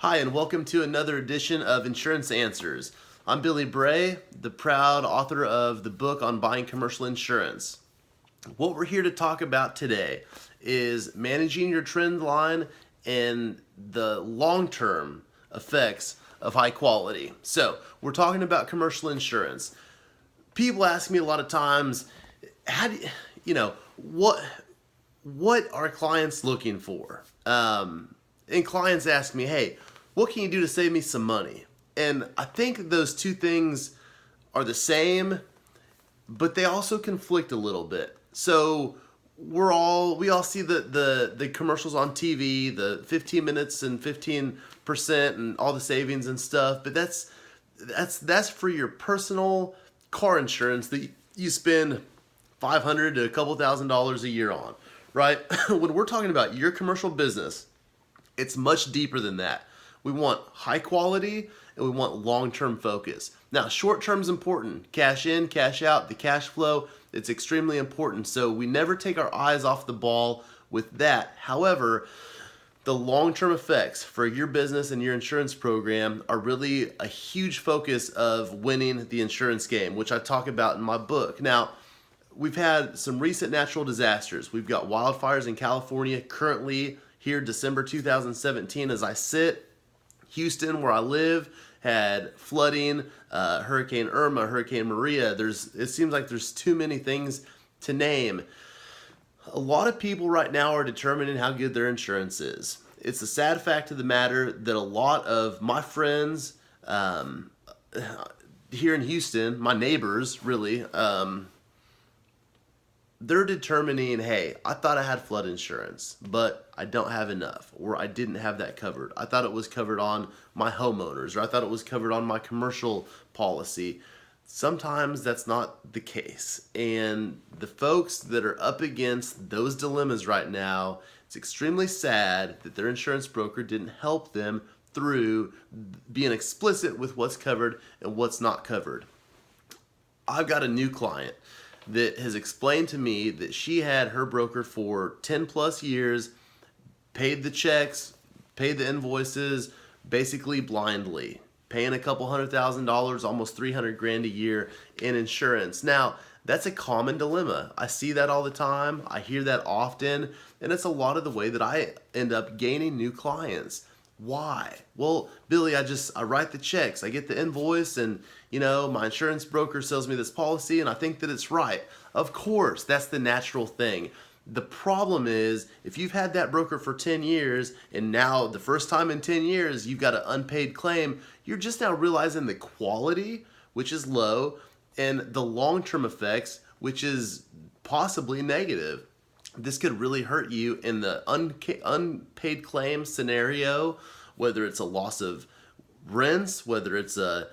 Hi, and welcome to another edition of Insurance Answers. I'm Billy.bray, the proud author of the book on buying commercial insurance. What we're here to talk about today is managing your trend line and the long-term effects of high quality. So, we're talking about commercial insurance. People ask me a lot of times, how do what are clients looking for? And clients ask me, hey, what can you do to save me some money? And I think those two things are the same, but they also conflict a little bit. So we all see the commercials on TV, the 15 minutes and 15% and all the savings and stuff, but that's for your personal car insurance that you spend $500 to a couple $1,000s a year on, right? When we're talking about your commercial business, it's much deeper than that. We want high quality and we want long-term focus. Now, short-term is important. Cash in, cash out, the cash flow, it's extremely important. So we never take our eyes off the ball with that. However, the long-term effects for your business and your insurance program are really a huge focus of winning the insurance game, which I talk about in my book. Now, we've had some recent natural disasters. We've got wildfires in California currently here, December 2017, as I sit. Houston, where I live, had flooding, Hurricane Irma, Hurricane Maria. It seems like there's too many things to name. A lot of people right now are determining how good their insurance is. It's a sad fact of the matter that a lot of my friends here in Houston, my neighbors really, they're determining, hey, I thought I had flood insurance, but I don't have enough, or I didn't have that covered. I thought it was covered on my homeowners, or I thought it was covered on my commercial policy. Sometimes that's not the case. And the folks that are up against those dilemmas right now, it's extremely sad that their insurance broker didn't help them through being explicit with what's covered and what's not covered. I've got a new client that has explained to me that she had her broker for 10 plus years, paid the checks, paid the invoices, basically blindly, paying a couple $100,000, almost 300 grand a year in insurance. Now, that's a common dilemma. I see that all the time. I hear that often, and it's a lot of the way that I end up gaining new clients. Why? Well, Billy, I write the checks, I get the invoice, and my insurance broker sells me this policy and I think that it's right. Of course, that's the natural thing. The problem is, if you've had that broker for 10 years and now the first time in 10 years you've got an unpaid claim, you're just now realizing the quality, which is low, and the long-term effects, which is possibly negative. This could really hurt you in the unpaid claim scenario, whether it's a loss of rents, whether it's a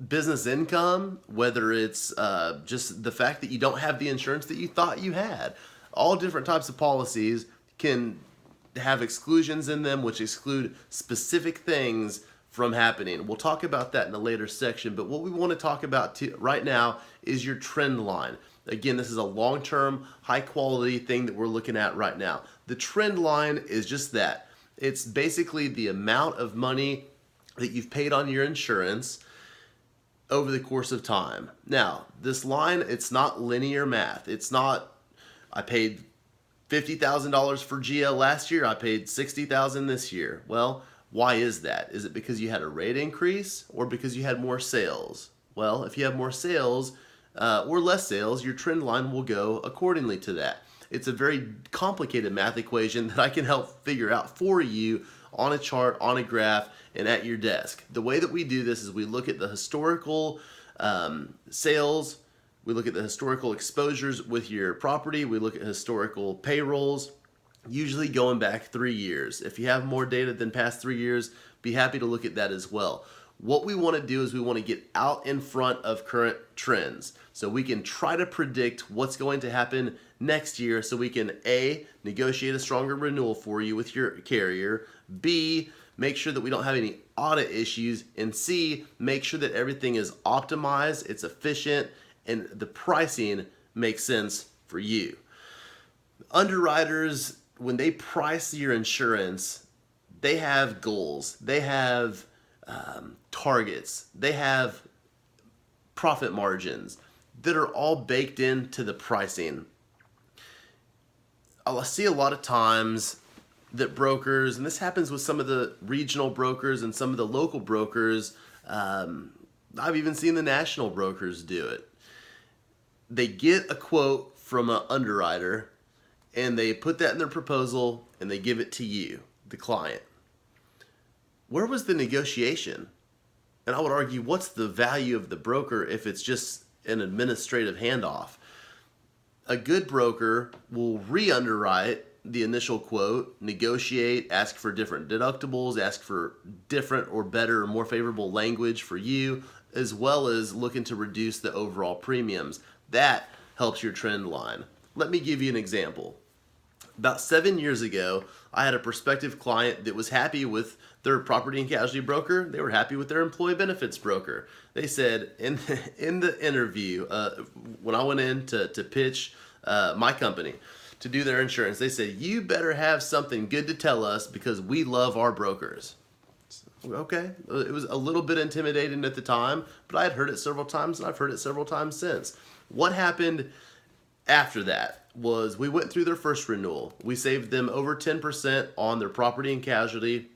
business income, whether it's just the fact that you don't have the insurance that you thought you had. All different types of policies can have exclusions in them, which exclude specific things from happening. We'll talk about that in a later section, but what we want to talk about right now is your trend line. Again, this is a long-term, high-quality thing that we're looking at right now. The trend line is just that. It's basically the amount of money that you've paid on your insurance over the course of time. Now, this line, it's not linear math. It's not, I paid $50,000 for GL last year, I paid $60,000 this year. Well, why is that? Is it because you had a rate increase or because you had more sales? Well, if you have more sales, or less sales, your trend line will go accordingly to that. It's a very complicated math equation that I can help figure out for you on a chart, on a graph, and at your desk. The way that we do this is we look at the historical sales, we look at the historical exposures with your property, we look at historical payrolls, usually going back 3 years. If you have more data than past 3 years, be happy to look at that as well. What we want to do is we want to get out in front of current trends so we can try to predict what's going to happen next year, so we can A, negotiate a stronger renewal for you with your carrier, B, make sure that we don't have any audit issues, and C, make sure that everything is optimized, it's efficient, and the pricing makes sense for you. Underwriters when they price your insurance, they have goals, they have targets, they have profit margins that are all baked into the pricing. I see a lot of times that brokers, and this happens with some of the regional brokers and some of the local brokers, I've even seen the national brokers do it. They get a quote from an underwriter and they put that in their proposal and they give it to you, the client. Where was the negotiation? And I would argue, what's the value of the broker if it's just an administrative handoff? A good broker will re-underwrite the initial quote, negotiate, ask for different deductibles, ask for different or better or more favorable language for you, as well as looking to reduce the overall premiums. That helps your trend line. Let me give you an example. About 7 years ago, I had a prospective client that was happy with their property and casualty broker. They were happy with their employee benefits broker. They said in the interview, when I went in to pitch my company to do their insurance, they said, "You better have something good to tell us because we love our brokers." Okay, it was a little bit intimidating at the time, but I had heard it several times and I've heard it several times since. What happened after that was we went through their first renewal. We saved them over 10% on their property and casualty,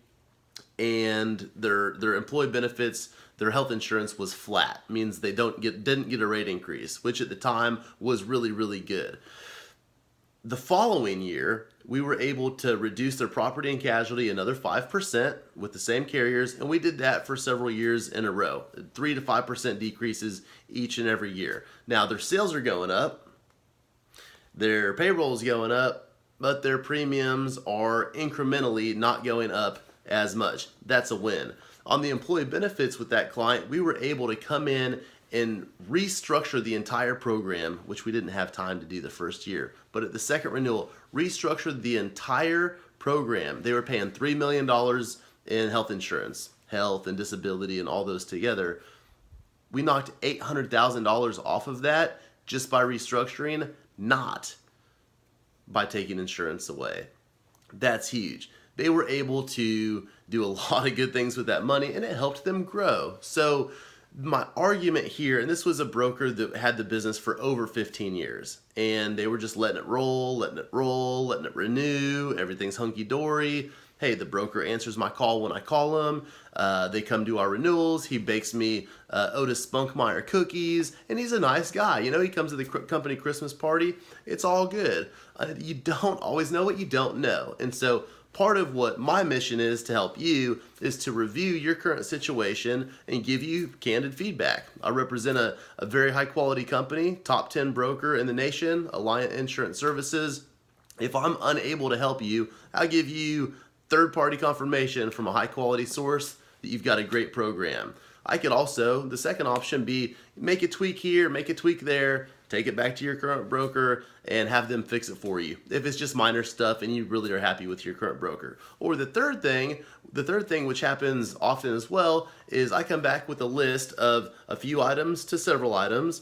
and their employee benefits, their health insurance was flat. Means they didn't get a rate increase, which at the time was really, really good. The following year, we were able to reduce their property and casualty another 5% with the same carriers, and we did that for several years in a row. 3 to 5% decreases each and every year. Now, their sales are going up, their payroll is going up, but their premiums are incrementally not going up as much. That's a win. On the employee benefits with that client, we were able to come in and restructure the entire program, which we didn't have time to do the first year. But at the second renewal, restructured the entire program. They were paying $3 million in health insurance, health and disability and all those together. We knocked $800,000 off of that just by restructuring, not by taking insurance away. That's huge. They were able to do a lot of good things with that money, and it helped them grow. So my argument here, and this was a broker that had the business for over 15 years, and they were just letting it roll, letting it renew. Everything's hunky-dory. Hey, the broker answers my call when I call him. They come do our renewals. He bakes me Otis Spunkmeyer cookies, and he's a nice guy. You know, he comes to the company Christmas party. It's all good. You don't always know what you don't know. And so part of what my mission is to help you is to review your current situation and give you candid feedback. I represent a very high quality company, top 10 broker in the nation, Alliant Insurance Services. If I'm unable to help you, I'll give you third-party confirmation from a high-quality source that you've got a great program. I could also, the second option be, make a tweak here, make a tweak there, take it back to your current broker and have them fix it for you if it's just minor stuff and you really are happy with your current broker. Or the third thing which happens often as well, is I come back with a list of a few items to several items.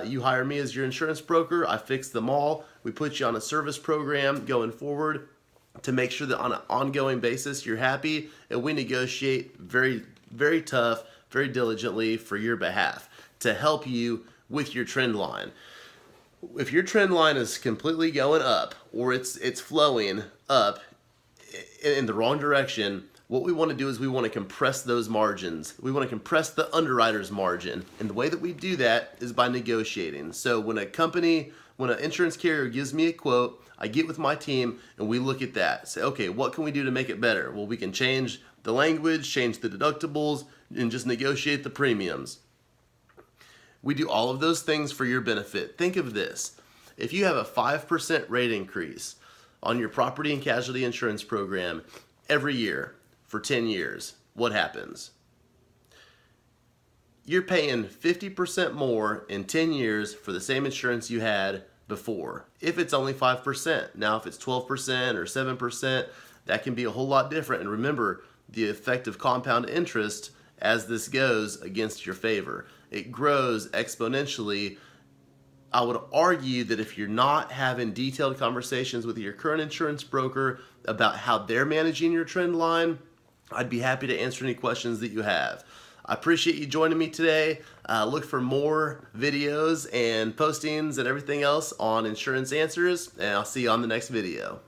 You hire me as your insurance broker, I fix them all, we put you on a service program going forward to make sure that on an ongoing basis you're happy, and we negotiate very, very tough, very diligently for your behalf to help you with your trend line. If your trend line is completely going up, or it's flowing up in the wrong direction, what we want to do is we want to compress those margins. We want to compress the underwriter's margin, and the way that we do that is by negotiating. So when an insurance carrier gives me a quote, I get with my team and we look at that. Say, okay, what can we do to make it better? Well, we can change the language, change the deductibles, and just negotiate the premiums. We do all of those things for your benefit. Think of this. If you have a 5% rate increase on your property and casualty insurance program every year for 10 years, what happens? You're paying 50% more in 10 years for the same insurance you had before, if it's only 5%. Now, if it's 12% or 7%, that can be a whole lot different. And remember, the effect of compound interest as this goes against your favor. It grows exponentially I would argue that if you're not having detailed conversations with your current insurance broker about how they're managing your trend line, I'd be happy to answer any questions that you have. I appreciate you joining me today. Look for more videos and postings and everything else on Insurance Answers, and I'll see you on the next video.